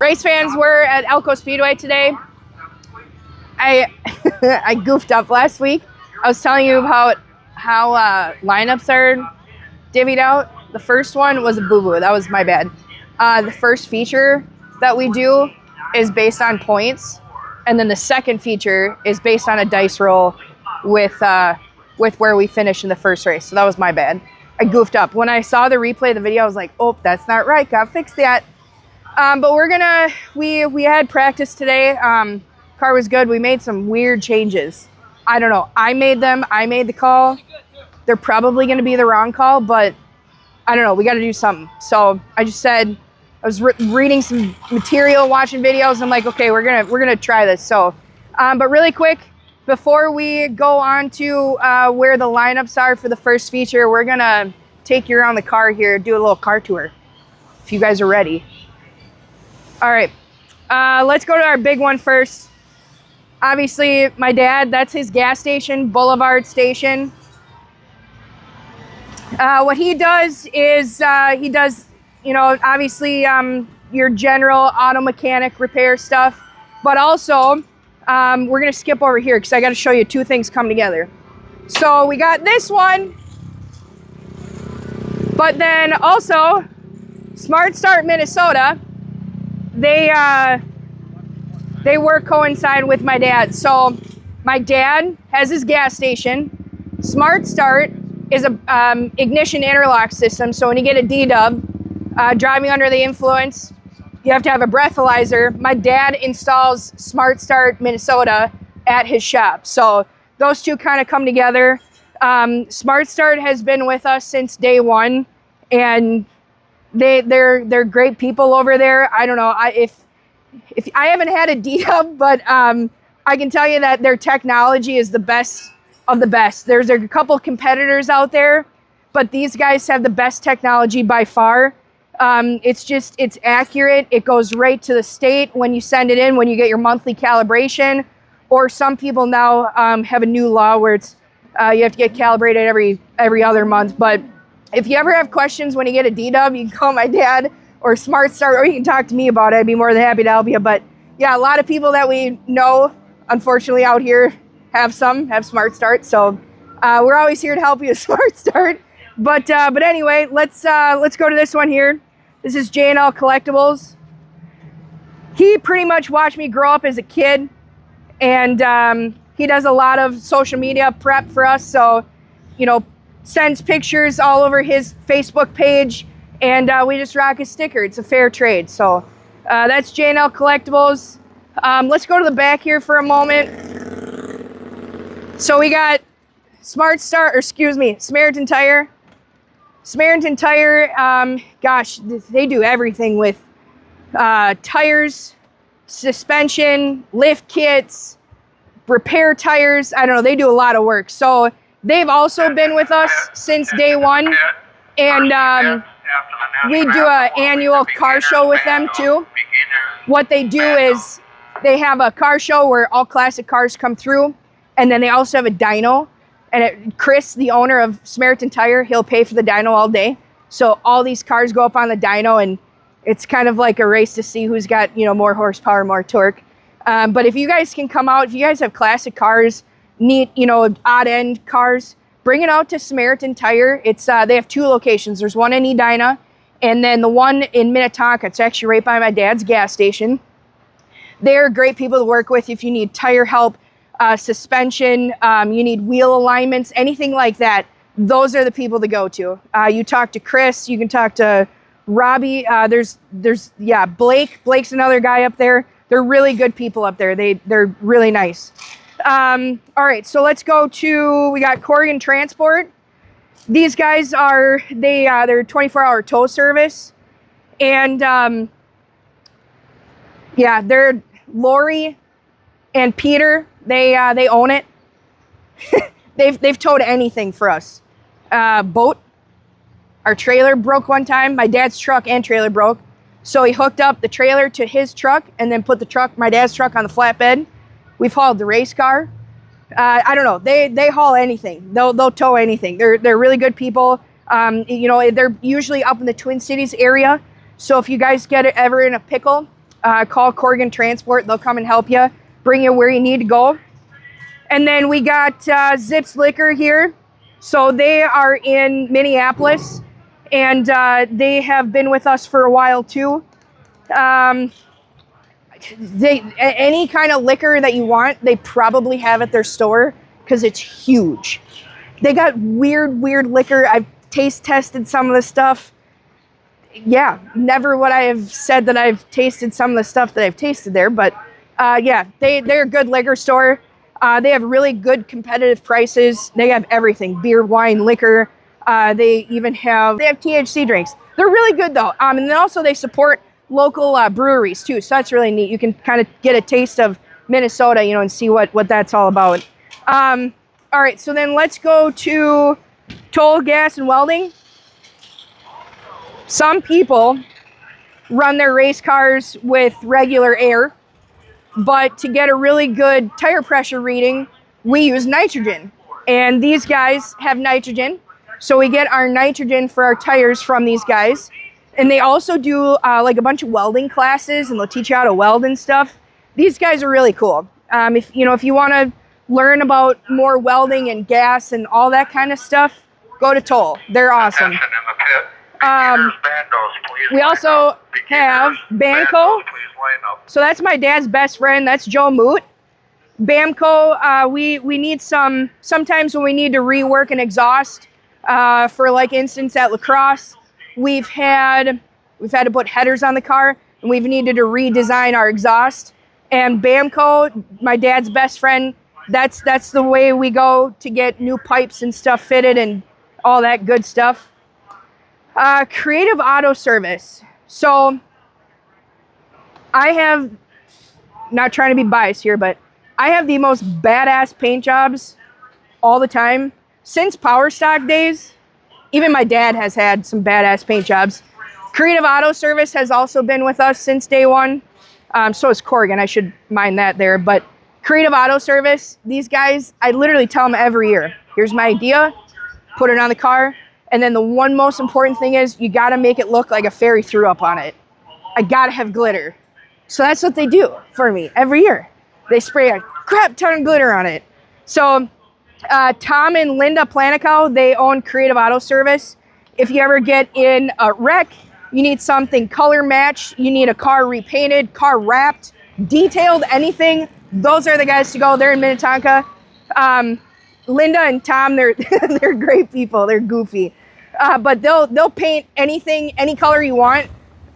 Race fans, we're at Elko Speedway today. I goofed up last week. I was telling you about how lineups are divvied out. The first one was a boo-boo. That was my bad. The first feature that we do is based on points, and then the second feature is based on a dice roll with where we finished in the first race. So that was my bad. I goofed up. When I saw the replay of the video, I was like, oh, that's not right. Gotta fix that. But we had practice today. Car was good. We made some weird changes. I don't know. I made them. I made the call. They're probably going to be the wrong call, but I don't know. We got to do something. So I just said, I was reading some material, watching videos. I'm like, okay, we're gonna try this. So, but really quick, before we go on to where the lineups are for the first feature, we're gonna take you around the car here, do a little car tour, if you guys are ready. All right, let's go to our big one first. Obviously, my dad, that's his gas station, Boulevard Station. What he does is, he does, you know, obviously your general auto mechanic repair stuff, but also we're gonna skip over here because I gotta show you two things come together. So we got this one, but then also Smart Start Minnesota, they work coincide with my dad. So my dad has his gas station. Smart Start is a ignition interlock system. So when you get a D-dub, driving under the influence, you have to have a breathalyzer. My dad installs Smart Start Minnesota at his shop. So those two kind of come together. Smart Start has been with us since day one, and they're great people over there. I don't know if I haven't had a D-dub, but I can tell you that their technology is the best of the best. There's a couple competitors out there, but these guys have the best technology by far. It's accurate. It goes right to the state when you send it in, when you get your monthly calibration. Or some people now have a new law where it's you have to get calibrated every other month. But if you ever have questions when you get a D-dub, you can call my dad or Smart Start, or you can talk to me about it. I'd be more than happy to help you. But yeah, a lot of people that we know, unfortunately, out here have Smart Start. So we're always here to help you with Smart Start. But anyway, let's go to this one here. This is J&L Collectibles. He pretty much watched me grow up as a kid, and he does a lot of social media prep for us. So, you know, sends pictures all over his Facebook page, and we just rock his sticker. It's a fair trade. So that's J&L Collectibles. Let's go to the back here for a moment. So we got Samaritan Tire. Samaritan Tire, gosh, they do everything with tires, suspension, lift kits, repair tires. I don't know, they do a lot of work. So they've also been with us since day one, and we do an annual car show with them too. What they do is they have a car show where all classic cars come through, and then they also have a dyno. And Chris, the owner of Samaritan Tire, he'll pay for the dyno all day. So all these cars go up on the dyno, and it's kind of like a race to see who's got, you know, more horsepower, more torque. But if you guys can come out, if you guys have classic cars, neat, you know, odd end cars, bring it out to Samaritan Tire. It's they have two locations. There's one in Edina, and then the one in Minnetonka. It's actually right by my dad's gas station. They're great people to work with if you need tire help, suspension, you need wheel alignments, anything like that. Those are the people to go to. You talk to Chris, you can talk to Robbie. There's Blake. Blake's another guy up there. They're really good people up there. They're really nice. All right, so let's go to, we got Corrigan Transport. These guys they're 24-hour tow service, and yeah, they're Lori and Peter. They own it. They've towed anything for us. Boat. Our trailer broke one time. My dad's truck and trailer broke. So he hooked up the trailer to his truck and then put my dad's truck on the flatbed. We've hauled the race car. I don't know. They haul anything. They'll tow anything. They're really good people. You know, they're usually up in the Twin Cities area. So if you guys get ever in a pickle, call Corrigan Transport. They'll come and help you, bring you where you need to go. And then we got Zips Liquor here. So they are in Minneapolis, and they have been with us for a while too. Any kind of liquor that you want, they probably have at their store because it's huge. They got weird liquor. I've taste tested some of the stuff. Yeah, never would I have said that I've tasted some of the stuff that I've tasted there, but yeah, they're a good liquor store. They have really good competitive prices. They have everything, beer, wine, liquor. They have THC drinks. They're really good though. And then also they support local breweries too. So that's really neat. You can kind of get a taste of Minnesota, and see what that's all about. All right, so then let's go to toll, gas, and welding. Some people run their race cars with regular air, but to get a really good tire pressure reading, we use nitrogen. And these guys have nitrogen, so we get our nitrogen for our tires from these guys. And they also do like a bunch of welding classes, and they'll teach you how to weld and stuff. These guys are really cool. If you want to learn about more welding and gas and all that kind of stuff, go to Toll. They're awesome. We also have Bamco. So that's my dad's best friend. That's Joe Moot. Bamco, we need sometimes when we need to rework an exhaust, for like instance at Lacrosse, we've had to put headers on the car, and we've needed to redesign our exhaust. And Bamco, my dad's best friend, that's the way we go to get new pipes and stuff fitted and all that good stuff. Creative Auto Service. So I have, not trying to be biased here, but I have the most badass paint jobs all the time. Since Power Stock days, even my dad has had some badass paint jobs. Creative Auto Service has also been with us since day one. So is Corrigan, I should mind that there. But Creative Auto Service, these guys, I literally tell them every year, here's my idea, put it on the car. And then the one most important thing is you gotta make it look like a fairy threw up on it. I gotta have glitter. So that's what they do for me every year. They spray a crap ton of glitter on it. So Tom and Linda Planicow, they own Creative Auto Service. If you ever get in a wreck, you need something color matched, you need a car repainted, car wrapped, detailed, anything, those are the guys to go. They're in Minnetonka. Linda and Tom, they're great people. They're goofy. But they'll paint anything, any color you want,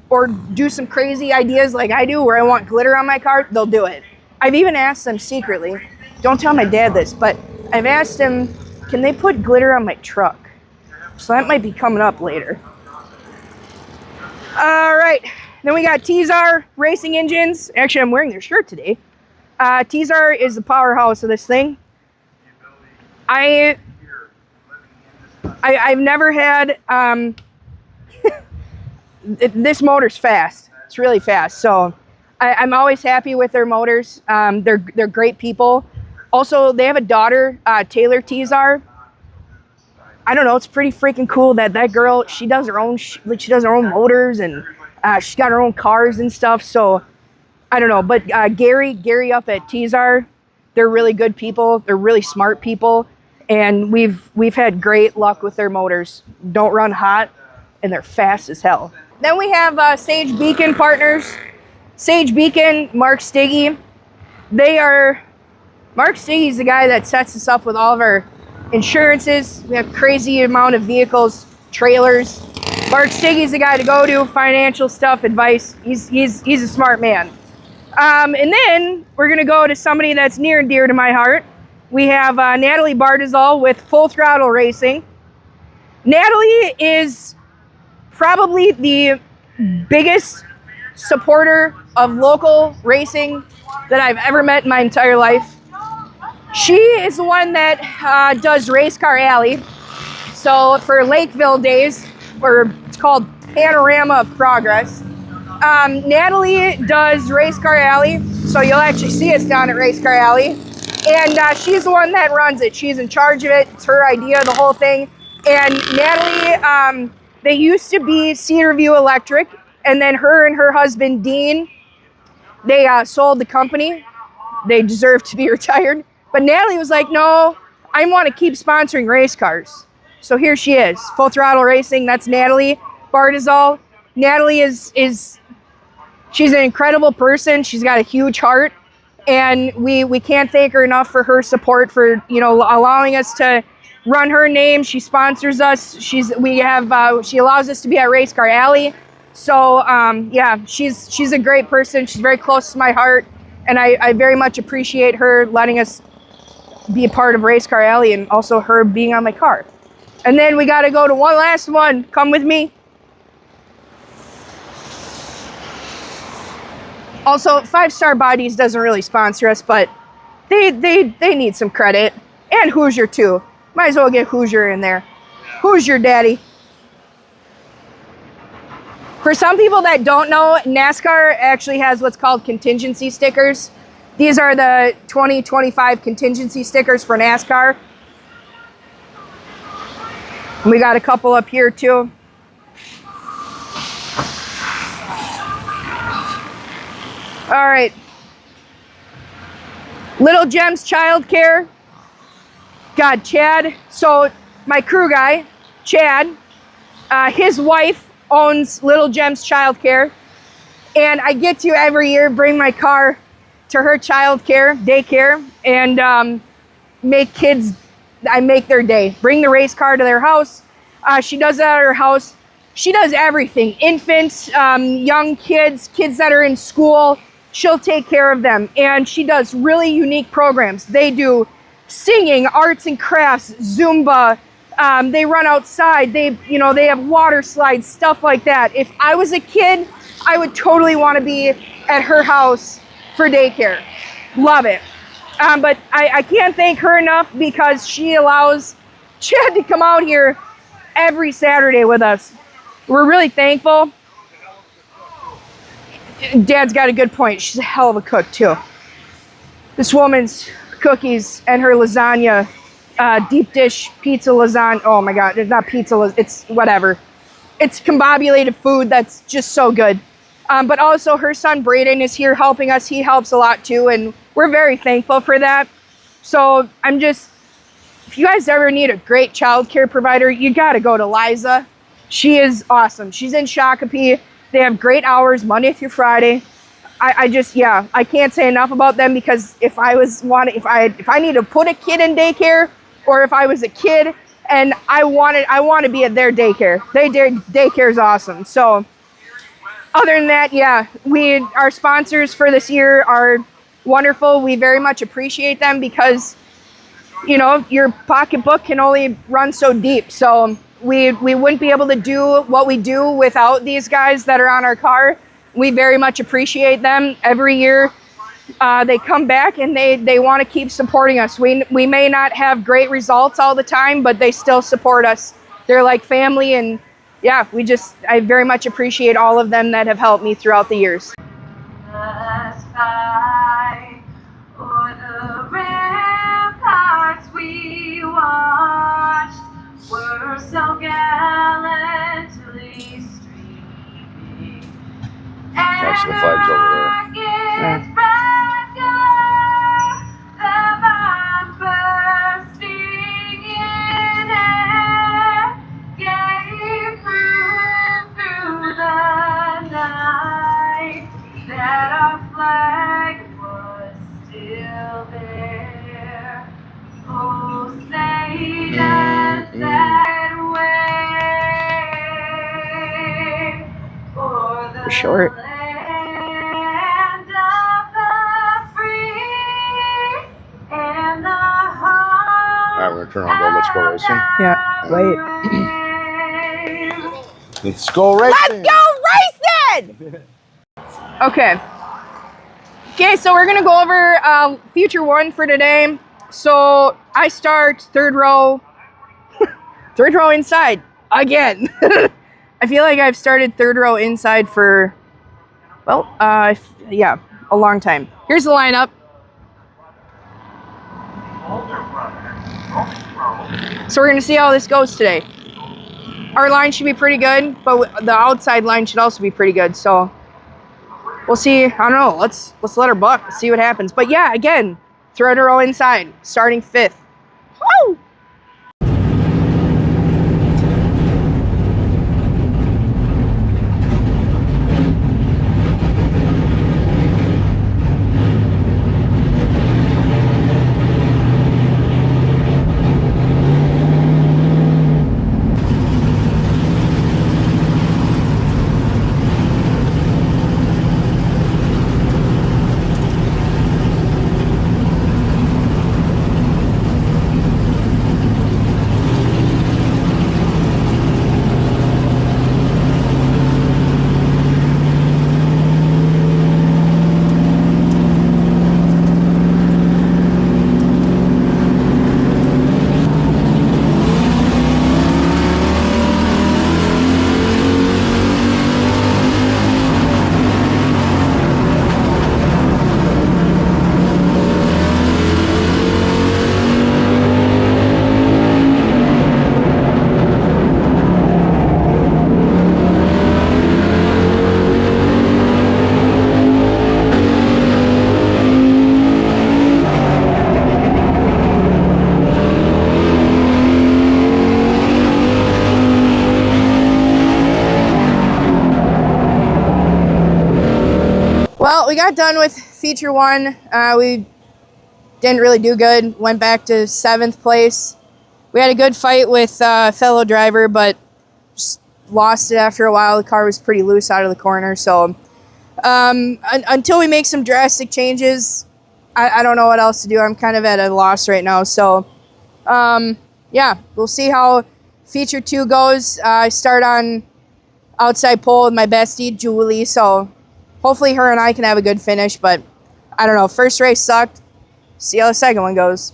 or do some crazy ideas like I do where I want glitter on my car, they'll do it. I've even asked them secretly, don't tell my dad this, but I've asked them, can they put glitter on my truck? So that might be coming up later. All right, then we got T-Zar Racing Engines. Actually, I'm wearing their shirt today. T-Zar is the powerhouse of this thing. I've never had, this motor's fast. It's really fast. So I'm always happy with their motors. They're great people. Also, they have a daughter, Taylor T-Zar. I don't know. It's pretty freaking cool that girl, she does her own, she does her own motors, and she's got her own cars and stuff. So I don't know. But Gary up at T-Zar, they're really good people. They're really smart people. And we've had great luck with their motors. Don't run hot, and they're fast as hell. Then we have Sage Beacon Partners. Sage Beacon, Mark Stiggy. Mark Stiggy's the guy that sets us up with all of our insurances. We have crazy amount of vehicles, trailers. Mark Stiggy's the guy to go to, financial stuff, advice. He's a smart man. And then we're gonna go to somebody that's near and dear to my heart. We have Natalie Bardizal with Full Throttle Racing. Natalie is probably the biggest supporter of local racing that I've ever met in my entire life. She is the one that does Race Car Alley. So for Lakeville days, or it's called Panorama of Progress, Natalie does Race Car Alley. So you'll actually see us down at Race Car Alley. And she's the one that runs it. She's in charge of it. It's her idea, the whole thing. And Natalie, they used to be Cedar View Electric. And then her and her husband, Dean, They sold the company. They deserve to be retired. But Natalie was like, no, I want to keep sponsoring race cars. So here she is, Full Throttle Racing. That's Natalie Bardazol. Natalie she's an incredible person. She's got a huge heart. And we can't thank her enough for her support, for, you know, allowing us to run her name. She sponsors us. She allows us to be at Race Car Alley. So yeah, she's a great person. She's very close to my heart, and I very much appreciate her letting us be a part of Race Car Alley, and also her being on my car. And then we got to go to one last one. Come with me. Also, 5 Star Bodies doesn't really sponsor us, but they need some credit. And Hoosier too. Might as well get Hoosier in there. Hoosier daddy. For some people that don't know, NASCAR actually has what's called contingency stickers. These are the 2025 contingency stickers for NASCAR. We got a couple up here too. All right. Little Gems Childcare. Got Chad. So my crew guy, Chad, his wife owns Little Gems Childcare, and I get to every year bring my car to her childcare, daycare, and I make their day. Bring the race car to their house. She does that at her house. She does everything. Infants, young kids, kids that are in school, she'll take care of them. And she does really unique programs. They do singing, arts and crafts, Zumba. They run outside. They have water slides, stuff like that. If I was a kid, I would totally want to be at her house for daycare. Love it. But I can't thank her enough, because she allows Chad to come out here every Saturday with us. We're really thankful. Dad's got a good point. She's a hell of a cook too. This woman's cookies and her lasagna, deep dish pizza lasagna. Oh my God, it's not pizza, it's whatever. It's combobulated food that's just so good. But also her son Braden is here helping us. He helps a lot too, and we're very thankful for that. So if you guys ever need a great childcare provider, you gotta go to Liza. She is awesome. She's in Shakopee. They have great hours Monday through Friday. I can't say enough about them, because if I need to put a kid in daycare, or if I was a kid and I want to be at their daycare. Daycare is awesome. So other than that, yeah, our sponsors for this year are wonderful. We very much appreciate them, because your pocketbook can only run so deep. So we wouldn't be able to do what we do without these guys that are on our car. We very much appreciate them. Every year they come back and they want to keep supporting us. We may not have great results all the time, but they still support us. They're like family, and yeah, I very much appreciate all of them that have helped me throughout the years. Let's fight for the ramparts we watched were so gallantly streaming. That's the flags over there. Yeah. The bomb bursting in air gave proof through the night that our flag was still there. Oh, say does that way for the Short. land of the free and the home. Alright, we're gonna turn on Go Let's Go Racing. Yeah, wait. Let's go racing! Let's go racing! Okay, so we're gonna go over feature 1 for today. So I start third row inside again. I feel like I've started third row inside for, yeah, a long time. Here's the lineup. So we're gonna see how this goes today. Our line should be pretty good, but the outside line should also be pretty good. So we'll see. I don't know. Let's let her buck. See what happens. But yeah, again, third row inside, starting 5th. Woo! Well, we got done with feature 1. We didn't really do good. Went back to 7th place. We had a good fight with a fellow driver, but just lost it after a while. The car was pretty loose out of the corner. So until we make some drastic changes, I don't know what else to do. I'm kind of at a loss right now. So yeah, we'll see how feature 2 goes. I start on outside pole with my bestie, Julie. So hopefully her and I can have a good finish, but I don't know. First race sucked. See how the second one goes.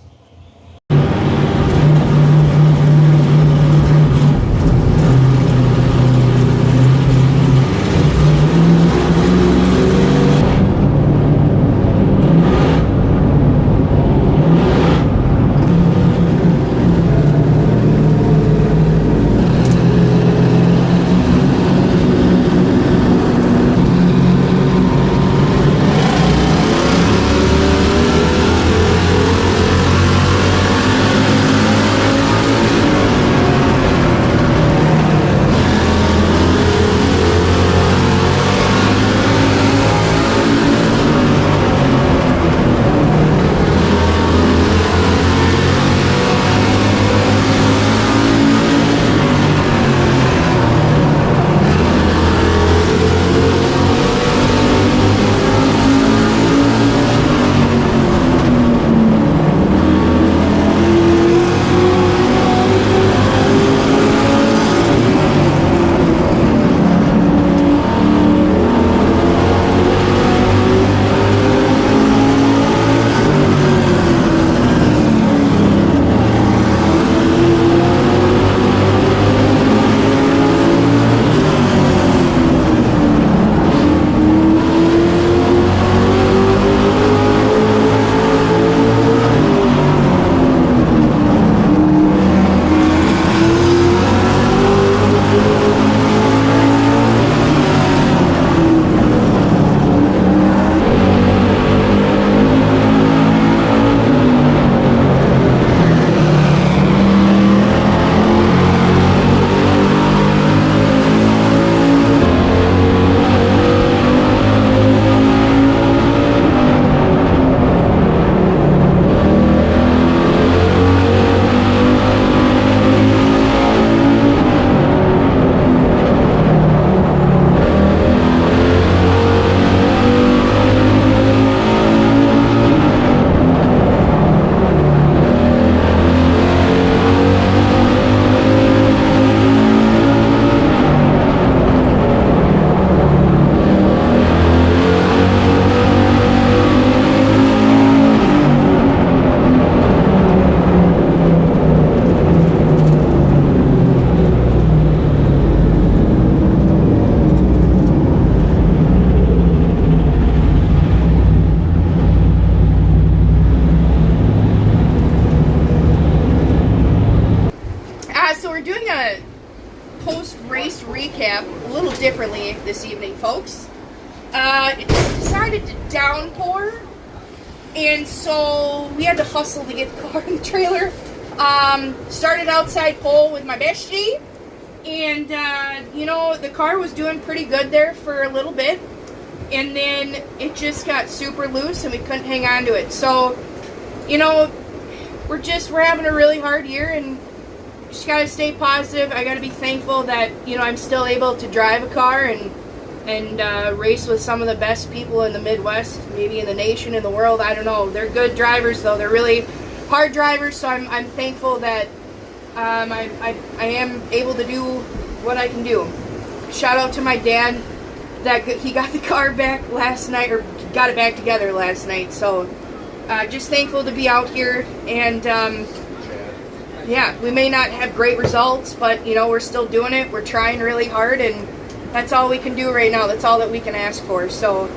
post-race recap a little differently this evening, folks. It decided to downpour, and so we had to hustle to get the car in the trailer. Started outside pole with my bestie, and you know, the car was doing pretty good there for a little bit, and then it just got super loose and we couldn't hang on to it. So, you know, we're having a really hard year, and just gotta stay positive. I gotta be thankful that, you know, I'm still able to drive a car and race with some of the best people in the Midwest, maybe in the nation, in the world. I don't know. They're good drivers, though. They're really hard drivers, so I'm thankful that I am able to do what I can do. Shout out to my dad that he got the car back last night, or got it back together last night. So just thankful to be out here, and yeah, we may not have great results, but you know, we're still doing it. We're trying really hard, and that's all we can do right now. That's all that we can ask for. So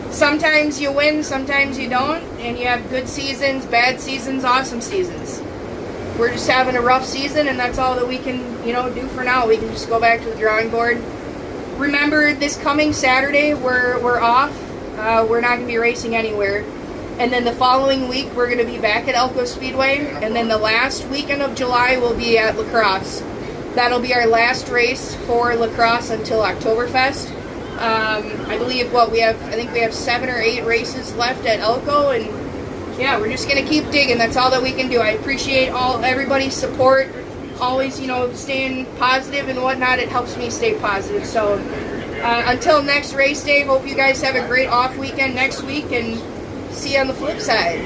sometimes you win, sometimes you don't, and you have good seasons, bad seasons, awesome seasons. We're just having a rough season, and that's all that we can, you know, do for now. We can just go back to the drawing board. Remember, this coming Saturday, we're off. We're not going to be racing anywhere. And then the following week, we're going to be back at Elko Speedway. And then the last weekend of July, we'll be at La Crosse. That'll be our last race for La Crosse until Oktoberfest. I believe I think we have 7 or 8 races left at Elko, and yeah, we're just gonna keep digging. That's all that we can do. I appreciate everybody's support. Always, you know, staying positive and whatnot. It helps me stay positive. So until next race day, hope you guys have a great off weekend next week, and see you on the flip side.